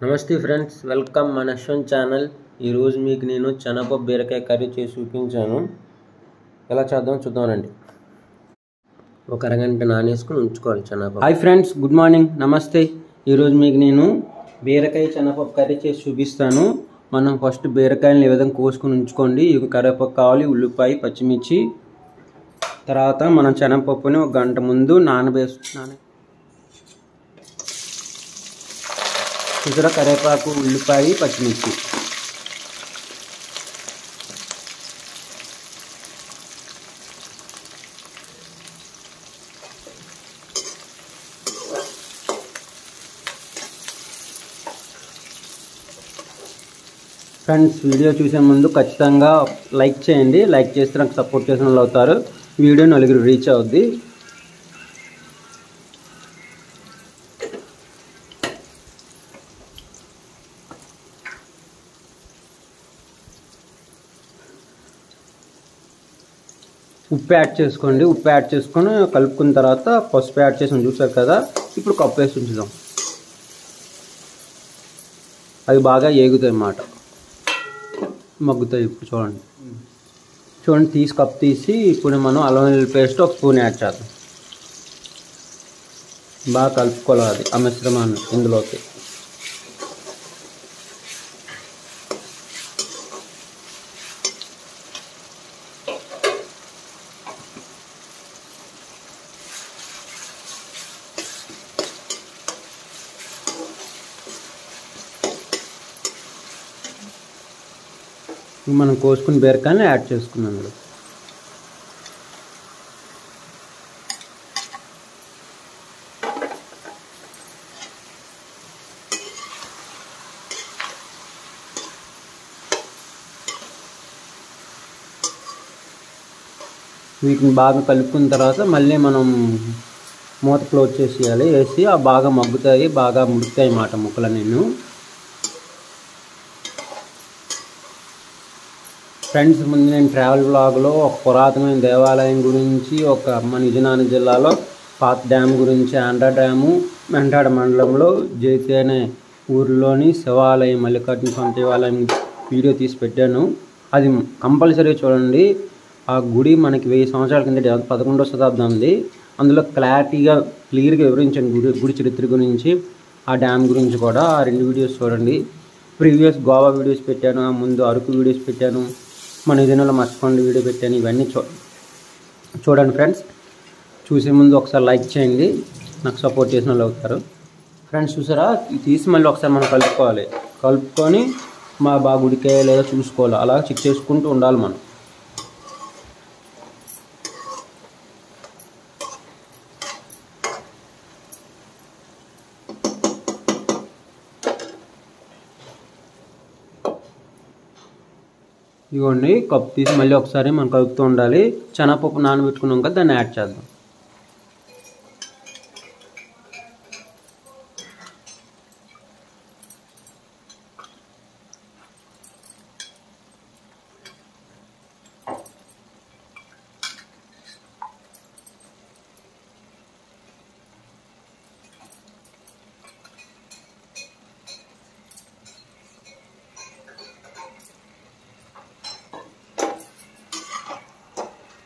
నమస్తే friends, welcome మన Yashwant channel. ఈరోజు మీకు నేను శనగపప్పు బీరకాయ కర్రీ చేసి చూపించాను. ఎలా చేద్దాం చూద్దామండి. ఒక అరగంట నానేసుకుని ఉంచుకోవాలి శనగపప్పు. హాయ్ ఫ్రెండ్స్, గుడ్ మార్నింగ్, నమస్తే. ఈరోజు మీకు నేను బీరకాయ శనగపప్పు కర్రీ చేసి చూపిస్తాను. మనం ఫస్ట్ బీరకాయలను ఈ విధంగా కోసుకుని ఉంచుకోండి. ఇక కరివేపాకు కావాలి, ఉల్లిపాయ, పచ్చిమిర్చి. తర్వాత మనం శనగపప్పుని ఒక గంట ముందు నానబెట్టుకున్నాను. ఇతర కరివేపాకు, ఉల్లిపాయ, పచ్చిమిర్చి. ఫ్రెండ్స్, వీడియో చూసే ముందు ఖచ్చితంగా లైక్ చేయండి. లైక్ చేస్తే నాకు సపోర్ట్ చేసిన వాళ్ళు అవుతారు. వీడియో నలుగురు రీచ్ అవుద్ది. ఉప్పు యాడ్ చేసుకోండి. ఉప్పు యాడ్ చేసుకొని కలుపుకున్న తర్వాత పసుపు యాడ్ చేసి చూసారు కదా. ఇప్పుడు కప్పు వేసి ఉంచుదాం. అవి బాగా ఏగుతాయి అన్నమాట, మగ్గుతాయి. ఇప్పుడు చూడండి కప్పు తీసి ఇప్పుడు మనం అల్లం వెల్లుల్లి పేస్ట్ ఒక స్పూన్ యాడ్ చేద్దాం. బాగా కలుపుకోవాలి ఆ మిశ్రమాన్ని ఇందులోకి. మనం కోసుకుని బీరకాయని యాడ్ చేసుకున్నాం. వీటిని బాగా కలుపుకున్న తర్వాత మళ్ళీ మనం మూత క్లోజ్ చేసేయాలి. వేసి బాగా మగ్గుతాయి, బాగా ముడుతాయి అన్నమాట ముక్కలు. నేను ఫ్రెండ్స్, ముందు నేను ట్రావెల్ బ్లాగ్లో ఒక పురాతనమైన దేవాలయం గురించి, మన విజయనగరం జిల్లాలో పాత డ్యామ్ గురించి, ఆంధ్ర డ్యాము, మెంటాడ మండలంలో జైతే అనే ఊరిలోని శివాలయం, మల్లికార్జున స్వామి దేవాలయం వీడియో తీసి పెట్టాను. అది కంపల్సరీ చూడండి. ఆ గుడి మనకి 1000 సంవత్సరాల కింద 11వ శతాబ్దంది. అందులో క్లారిటీగా క్లియర్గా వివరించాను గుడి చరిత్ర గురించి, ఆ డ్యామ్ గురించి కూడా. ఆ 2 వీడియోస్ చూడండి. ప్రీవియస్ గోవా వీడియోస్ పెట్టాను, ముందు అరకు వీడియోస్ పెట్టాను, మన విజయనగరంలో మర్చిపోండి వీడియో పెట్టాను. ఇవన్నీ చూడండి ఫ్రెండ్స్. చూసే ముందు ఒకసారి లైక్ చేయండి, నాకు సపోర్ట్ చేసిన వాళ్ళు అవుతారు. ఫ్రెండ్స్, చూసారా, తీసి మళ్ళీ ఒకసారి మనం కలుపుకోవాలి. కలుపుకొని బాగా ఉడికాయో లేదో చూసుకోవాలి. అలా చెక్ చేసుకుంటూ ఉండాలి మనం. ఇదిగోండి, కప్పు తీసి మళ్ళీ ఒకసారి మనం కలుపుతూ ఉండాలి. శనగపప్పు నానబెట్టుకున్నాం కదా, దాన్ని యాడ్ చేద్దాం.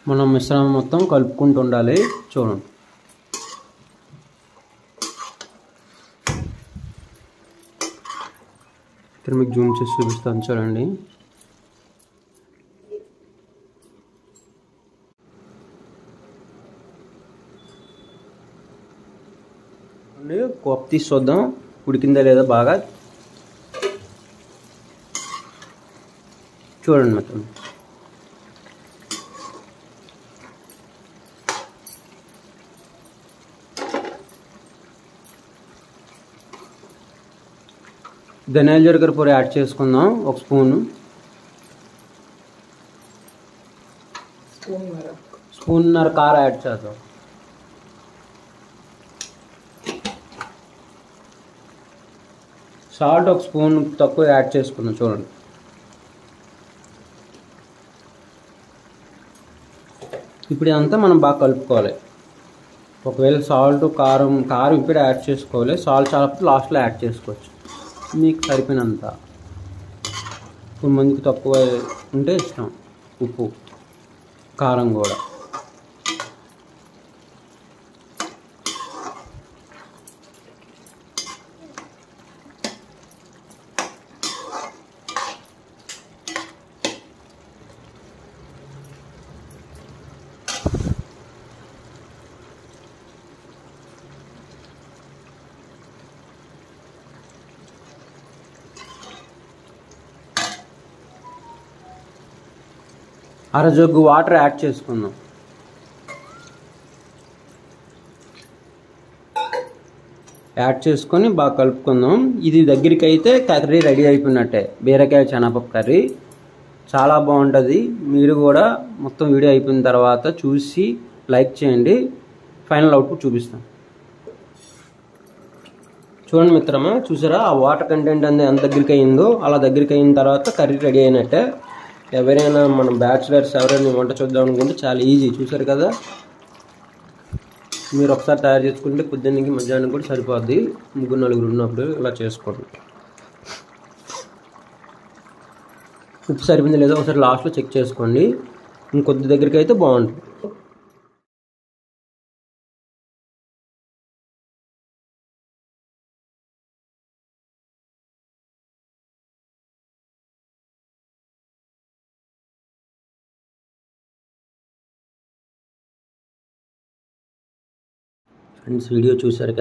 మనం మిశ్రమం మొత్తం కలుపుకుంటూ ఉండాలి. చూడండి, ఇక్కడ మీకు జూమ్ చేసి చూపిస్తాను. చూడండి, కప్పు తీసి చూద్దాం ఉడికిందా లేదా బాగా. చూడండి మొత్తం. ధనియాల జీలకర్ర పొడి యాడ్ చేసుకుందాం, ఒక స్పూను. స్పూన్నర కారం యాడ్ చేద్దాం. సాల్ట్ ఒక స్పూన్ తక్కువ యాడ్ చేసుకుందాం. చూడండి, ఇప్పుడు ఇదంతా మనం బాగా కలుపుకోవాలి. ఒకవేళ సాల్ట్ కారం ఇప్పుడే యాడ్ చేసుకోవాలి. సాల్ట్ చాలా లాస్ట్లో యాడ్ చేసుకోవచ్చు. మీకు సరిపోయినంత. కొంతమందికి తక్కువ ఉంటే ఇష్టం. ఉప్పు, కారం కూడా. అరజగ్గు వాటర్ యాడ్ చేసుకుందాం. యాడ్ చేసుకొని బాగా కలుపుకుందాం. ఇది దగ్గరికి అయితే కర్రీ రెడీ అయిపోయినట్టే. బీరకాయ శనగపప్పు కర్రీ చాలా బాగుంటుంది. మీరు కూడా మొత్తం వీడియో అయిపోయిన తర్వాత చూసి లైక్ చేయండి. ఫైనల్ అవుట్పుట్ చూపిస్తాం. చూడండి మిత్రమా, చూసారా ఆ వాటర్ కంటెంట్ అనేది ఎంత దగ్గరికి అయిందో. అలా దగ్గరికి అయిన తర్వాత కర్రీ రెడీ అయినట్టే. ఎవరైనా మనం బ్యాచిలర్స్ ఎవరైనా వంట చూద్దాం అనుకుంటే చాలా ఈజీ. చూసారు కదా, మీరు ఒకసారి తయారు చేసుకుంటే పొద్దున్నకి మధ్యాహ్నం కూడా సరిపోద్ది. 3-4 ఉన్నప్పుడు ఇలా చేసుకోండి. ఉప్పు సరిపోయింది లేదో ఒకసారి లాస్ట్లో చెక్ చేసుకోండి. ఇంకొద్ది దగ్గరికి అయితే బాగుంటుంది. ఫ్రెండ్స్, వీడియో చూసారు కదా.